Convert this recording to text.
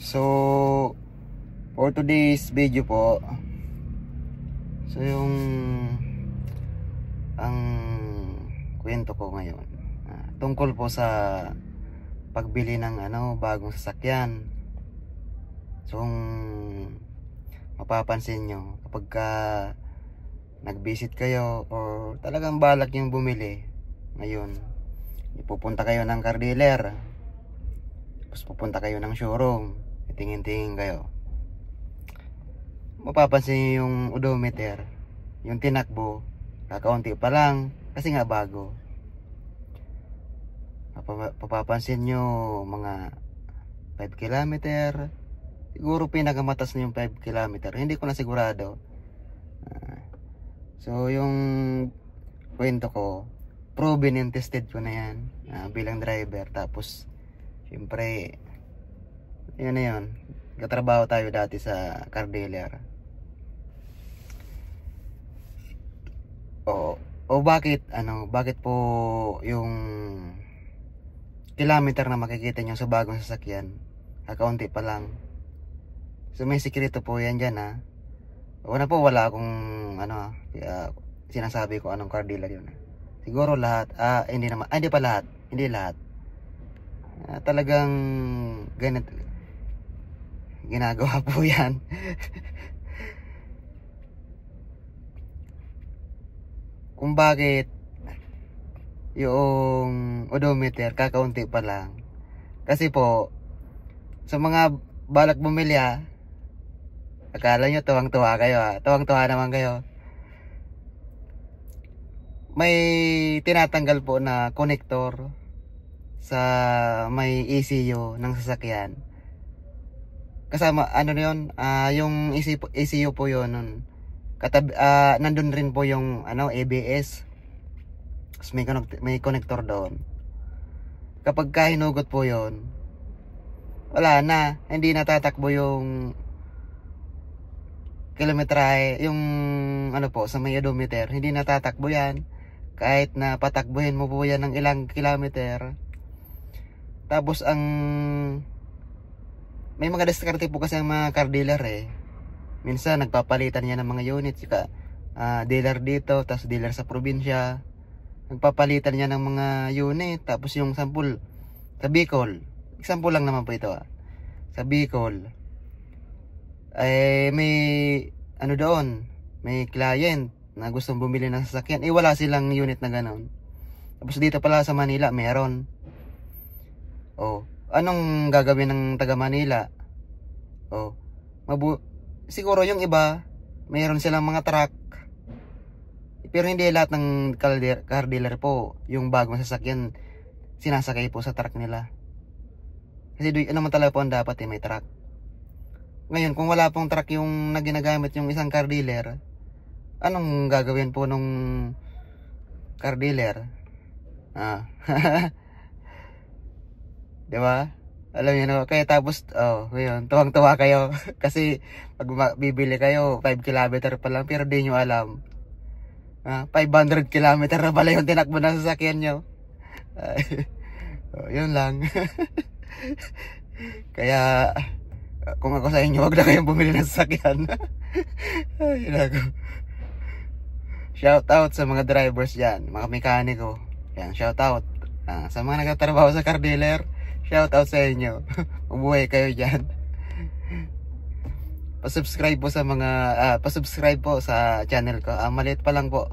So, for today's video po, so ang kwento ko ngayon, tungkol po sa pagbili ng bagong sasakyan. So, mapapansin nyo, kapag nag-visit kayo or talagang balak yung bumili ngayon, ipupunta kayo ng car dealer, tapos pupunta kayo ng showroom, tingin-tingin kayo, mapapansin nyo yung odometer, yung tinakbo, kakaunti pa lang kasi nga bago. Mapapansin nyo mga 5 kilometer, siguro pinakamatas na yung 5 kilometer, hindi ko na sigurado. So yung kwento ko, proven and tested ko na yan bilang driver. Tapos syempre yun na yun, katrabaho tayo dati sa car dealer. Bakit po yung kilometer na makikita nyo sa bagong sasakyan kakaunti pa lang? So may sikreto po yan dyan Una po, wala akong sinasabi ko anong car dealer yun. Siguro lahat, hindi lahat. Talagang ganito ginagawa po yan. Kung bakit yung odometer kakaunti pa lang, kasi po sa mga balak bumili akala nyo tuwang-tuwa kayo tuwang-tuwa naman kayo. May tinatanggal po na connector sa may ECU ng sasakyan. Kasama yung ECU po yun nandun rin po yung ABS. Tapos may connector doon. Kapag hinugot po yun, wala na, hindi natatakbo yung kilometrahe, yung sa may odometer, hindi natatakbo yan kahit na patakbuhin mo po yan ng ilang kilometer. Tapos may mga diskarte po kasi ang mga car dealer minsan nagpapalitan niya ng mga units, dealer dito, tapos dealer sa probinsya, nagpapalitan niya ng mga unit. Tapos yung sample sa Bicol, example lang naman po ito sa Bicol, may doon, may client na gustong bumili ng sasakyan, wala silang unit na ganon. Tapos dito pala sa Manila meron. Anong gagawin ng taga Manila? Siguro yung iba mayroon silang mga truck, pero hindi lahat ng car dealer po yung bagong sasakyan sinasakay po sa truck nila. Kasi naman talaga po ang dapat may truck. Ngayon, kung wala pong truck yung ginagamit yung isang car dealer, anong gagawin po nung car dealer? Diba? Alam niyo kaya tapos ngayon tuwang-tuwa kayo kasi pag bibili kayo 5 kilometer pa lang, pero di nyo alam 500 kilometer na pala yung tinakbo ng sasakyan nyo. Yun lang. Kaya kung ako sa inyo, wag na kayong bumili ng sasakyan. Shout out sa mga drivers dyan, mga mekaniko yan, shout out. Sa mga nagtatrabaho sa car dealer, shout out sa inyo. Mabuhay kayo dyan. Pasubscribe po sa channel ko. Maliit pa lang po.